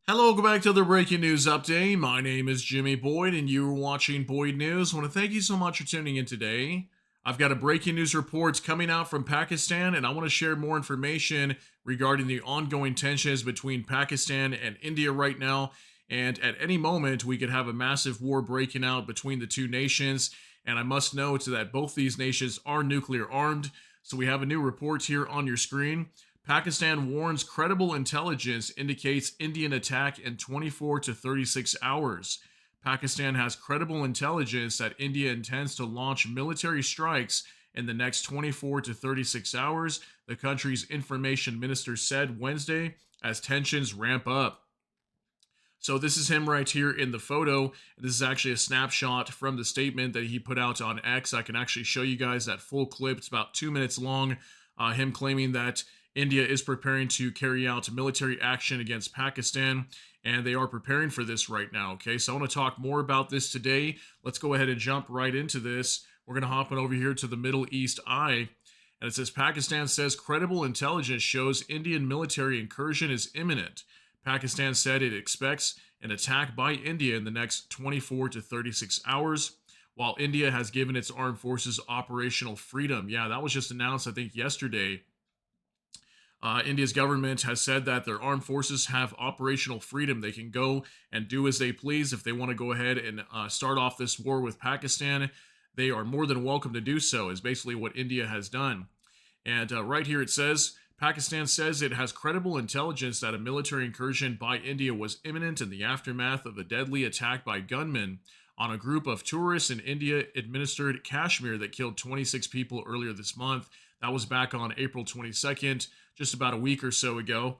Hello, welcome back to the breaking news update. My name is Jimmy Boyd, and you are watching Boyd News. I want to thank you so much for tuning in today. I've got a breaking news report coming out from Pakistan, and I want to share more information regarding the ongoing tensions between Pakistan and India right now. And at any moment, we could have a massive war breaking out between the two nations. And I must note that both these nations are nuclear armed. So we have a new report here on your screen. Pakistan warns credible intelligence indicates Indian attack in 24 to 36 hours. Pakistan has credible intelligence that India intends to launch military strikes in the next 24 to 36 hours, the country's information minister said Wednesday as tensions ramp up. So this is him right here in the photo. This is actually a snapshot from the statement that he put out on X. I can actually show you guys that full clip. It's about 2 minutes long. Him claiming that India is preparing to carry out military action against Pakistan, and they are preparing for this right now. Okay, so I want to talk more about this today. Let's go ahead and jump right into this. We're going to hop on over here to the Middle East Eye. And it says Pakistan says credible intelligence shows Indian military incursion is imminent. Pakistan said it expects an attack by India in the next 24 to 36 hours, while India has given its armed forces operational freedom. Yeah, that was just announced, I think, yesterday. India's government has said that their armed forces have operational freedom. They can go and do as they please. If they want to go ahead and start off this war with Pakistan, they are more than welcome to do so, is basically what India has done. And right here it says, Pakistan says it has credible intelligence that a military incursion by India was imminent in the aftermath of a deadly attack by gunmen on a group of tourists in India-administered Kashmir that killed 26 people earlier this month. That was back on April 22nd, just about a week or so ago.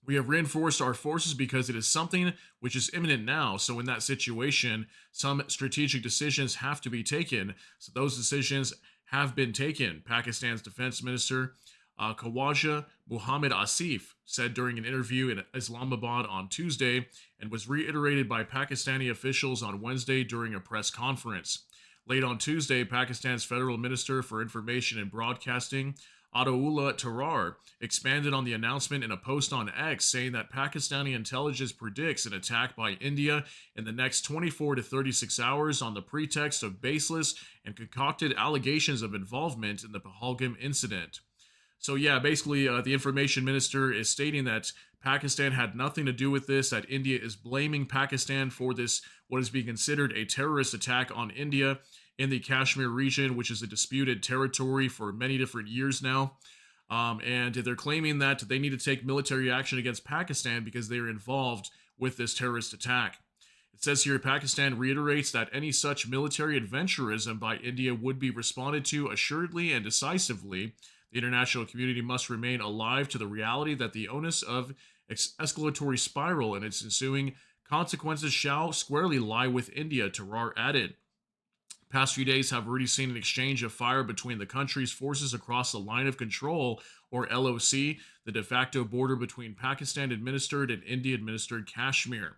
We have reinforced our forces because it is something which is imminent now. So in that situation, some strategic decisions have to be taken. So those decisions have been taken. Pakistan's defense minister, Khawaja Muhammad Asif, said during an interview in Islamabad on Tuesday and was reiterated by Pakistani officials on Wednesday during a press conference. Late on Tuesday, Pakistan's Federal Minister for Information and Broadcasting, Ataullah Tarar, expanded on the announcement in a post on X, saying that Pakistani intelligence predicts an attack by India in the next 24 to 36 hours on the pretext of baseless and concocted allegations of involvement in the Pahalgam incident. So yeah, basically the information minister is stating that Pakistan had nothing to do with this, that India is blaming Pakistan for this, what is being considered a terrorist attack on India in the Kashmir region, which is a disputed territory for many different years now. And they're claiming that they need to take military action against Pakistan because they are involved with this terrorist attack. It says here Pakistan reiterates that any such military adventurism by India would be responded to assuredly and decisively. The international community must remain alive to the reality that the onus of escalatory spiral and its ensuing consequences shall squarely lie with India, Tarar added. Past few days have already seen an exchange of fire between the country's forces across the Line of Control, or LOC, the de facto border between Pakistan-administered and India-administered Kashmir.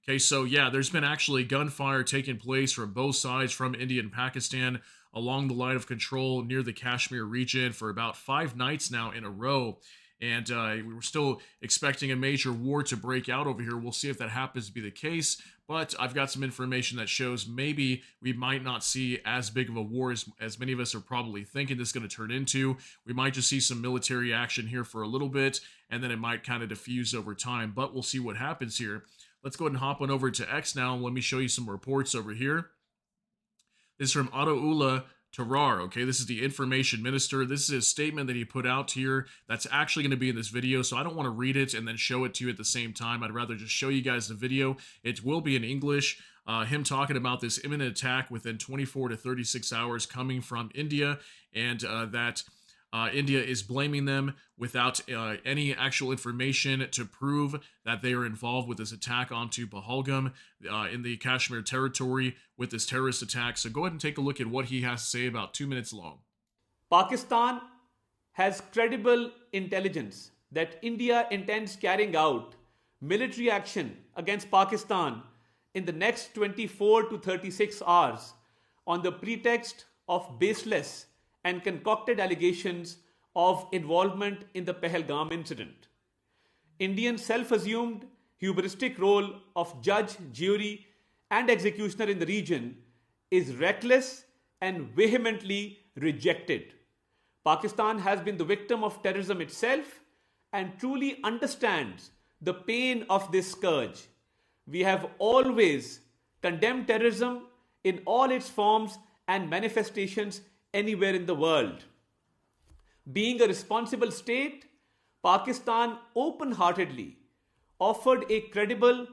Okay, so yeah, there's been actually gunfire taking place from both sides, from India and Pakistan, along the Line of Control near the Kashmir region for about 5 nights now in a row. And we were still expecting a major war to break out over here. We'll see if that happens to be the case. But I've got some information that shows maybe we might not see as big of a war as many of us are probably thinking this is going to turn into. We might just see some military action here for a little bit, and then it might kind of diffuse over time. But we'll see what happens here. Let's go ahead and hop on over to X now, and let me show you some reports over here. This is from Ataullah Tarar, okay? This is the information minister. This is a statement that he put out here that's actually going to be in this video, so I don't want to read it and then show it to you at the same time. I'd rather just show you guys the video. It will be in English. Him talking about this imminent attack within 24 to 36 hours coming from India, and that India is blaming them without any actual information to prove that they are involved with this attack onto Pahalgam in the Kashmir territory with this terrorist attack. So go ahead and take a look at what he has to say, about 2 minutes long. Pakistan has credible intelligence that India intends carrying out military action against Pakistan in the next 24 to 36 hours on the pretext of baseless and concocted allegations of involvement in the Pahalgam incident. Indian self-assumed hubristic role of judge, jury, and executioner in the region is reckless and vehemently rejected. Pakistan has been the victim of terrorism itself and truly understands the pain of this scourge. We have always condemned terrorism in all its forms and manifestations anywhere in the world. Being a responsible state, Pakistan open heartedly offered a credible,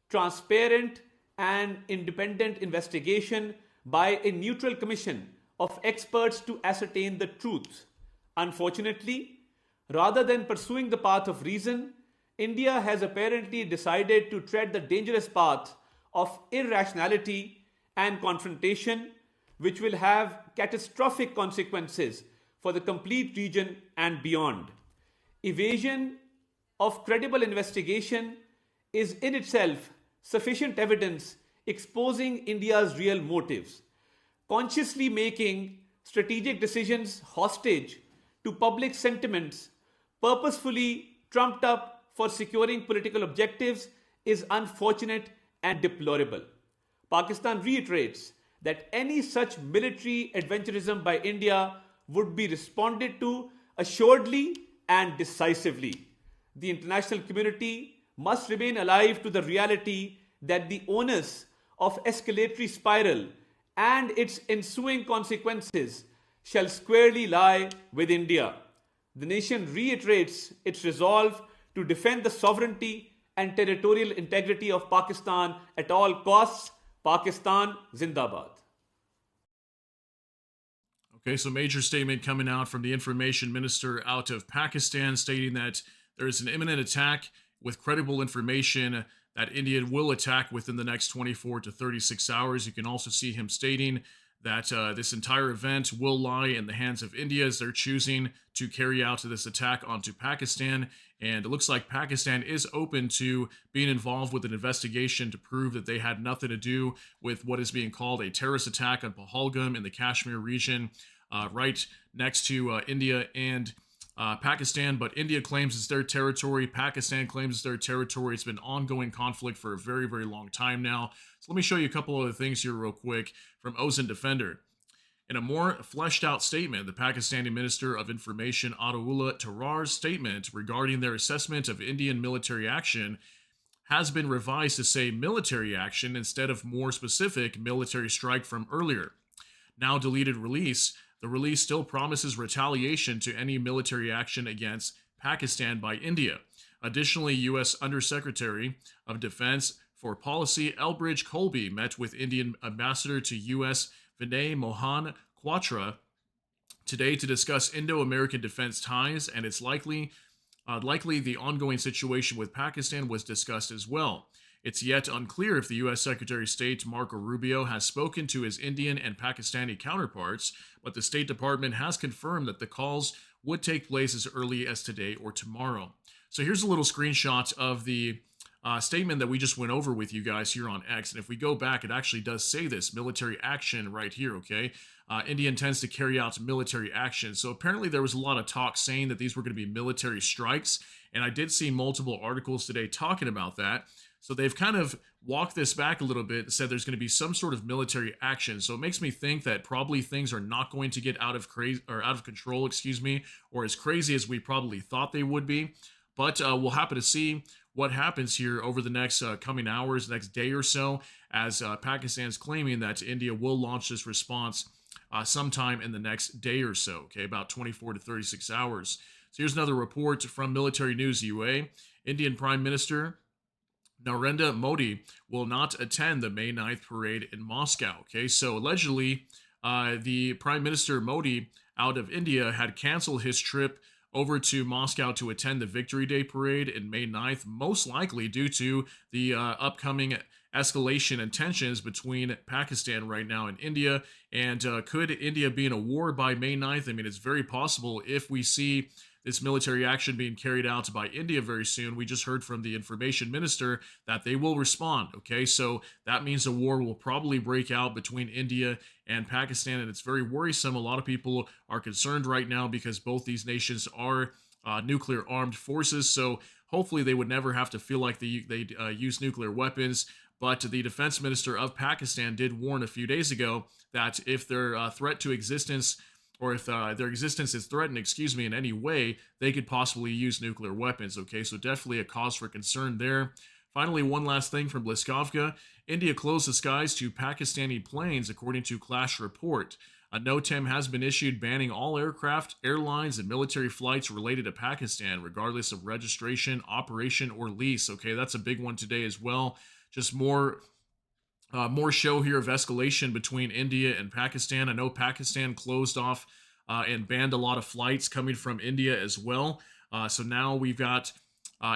transparent, and independent investigation by a neutral commission of experts to ascertain the truth. Unfortunately, rather than pursuing the path of reason, India has apparently decided to tread the dangerous path of irrationality and confrontation, which will have catastrophic consequences for the complete region and beyond. Evasion of credible investigation is in itself sufficient evidence exposing India's real motives. Consciously making strategic decisions hostage to public sentiments, purposefully trumped up for securing political objectives, is unfortunate and deplorable. Pakistan reiterates that any such military adventurism by India would be responded to assuredly and decisively. The international community must remain alive to the reality that the onus of escalatory spiral and its ensuing consequences shall squarely lie with India. The nation reiterates its resolve to defend the sovereignty and territorial integrity of Pakistan at all costs. Pakistan Zindabad. Okay, so major statement coming out from the information minister out of Pakistan stating that there is an imminent attack with credible information that India will attack within the next 24 to 36 hours. You can also see him stating that this entire event will lie in the hands of India as they're choosing to carry out this attack onto Pakistan. And it looks like Pakistan is open to being involved with an investigation to prove that they had nothing to do with what is being called a terrorist attack on Pahalgam in the Kashmir region, right next to India and Pakistan. But India claims it's their territory. Pakistan claims it's their territory. It's been ongoing conflict for a very, very long time now. So let me show you a couple other things here real quick from Ozan Defender. In a more fleshed out statement, the Pakistani Minister of Information Ataullah Tarar's statement regarding their assessment of Indian military action has been revised to say military action instead of more specific military strike from earlier. Now deleted release, the release still promises retaliation to any military action against Pakistan by India. Additionally, U.S. Undersecretary of Defense for Policy Elbridge Colby met with Indian Ambassador to U.S. Vinay Mohan Quatra today to discuss Indo-American defense ties, and it's likely the ongoing situation with Pakistan was discussed as well. It's yet unclear if the U.S. Secretary of State Marco Rubio has spoken to his Indian and Pakistani counterparts, but the State Department has confirmed that the calls would take place as early as today or tomorrow. So here's a little screenshot of the statement that we just went over with you guys here on X. And if we go back, it actually does say this military action right here, okay? India intends to carry out military action. So apparently there was a lot of talk saying that these were going to be military strikes. And I did see multiple articles today talking about that. So they've kind of walked this back a little bit and said there's going to be some sort of military action. So it makes me think that probably things are not going to get out of control, or as crazy as we probably thought they would be. But we'll happen to see what happens here over the next coming hours, next day or so, as Pakistan's claiming that India will launch this response sometime in the next day or so, okay, about 24 to 36 hours. So here's another report from Military News UA. Indian Prime Minister Narendra Modi will not attend the May 9th parade in Moscow, okay? So allegedly, the Prime Minister Modi out of India had canceled his trip over to Moscow to attend the Victory Day parade in May 9th, most likely due to the upcoming escalation and tensions between Pakistan right now and India. And could India be in a war by May 9th? I mean, it's very possible if we see this military action being carried out by India very soon. We just heard from the information minister that they will respond, okay? So that means a war will probably break out between India and Pakistan, and it's very worrisome. A lot of people are concerned right now because both these nations are nuclear armed forces. So hopefully they would never have to feel like they use nuclear weapons. But the defense minister of Pakistan did warn a few days ago that if their threat to existence, or if their existence is threatened, in any way, they could possibly use nuclear weapons. Okay, so definitely a cause for concern there. Finally, one last thing from Bliskovka. India closed the skies to Pakistani planes, according to Clash Report. A NOTAM has been issued banning all aircraft, airlines, and military flights related to Pakistan, regardless of registration, operation, or lease. Okay, that's a big one today as well. Just more show here of escalation between India and Pakistan. I know Pakistan closed off and banned a lot of flights coming from India as well. So now we've got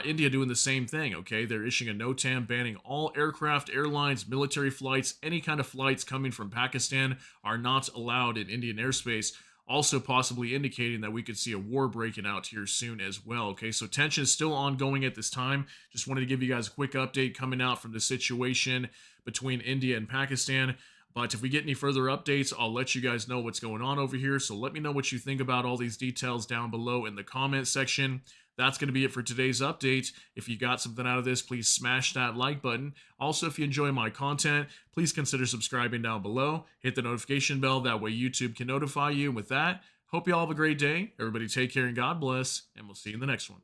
India doing the same thing. Okay, they're issuing a NOTAM banning all aircraft, airlines, military flights, any kind of flights coming from Pakistan are not allowed in Indian airspace. Also, possibly indicating that we could see a war breaking out here soon as well. Okay, so tension is still ongoing at this time. Just wanted to give you guys a quick update coming out from the situation between India and Pakistan. But if we get any further updates, I'll let you guys know what's going on over here. So let me know what you think about all these details down below in the comment section. That's going to be it for today's update. If you got something out of this, please smash that like button. Also, if you enjoy my content, please consider subscribing down below. Hit the notification bell. That way YouTube can notify you. And with that, hope you all have a great day. Everybody take care and God bless. And we'll see you in the next one.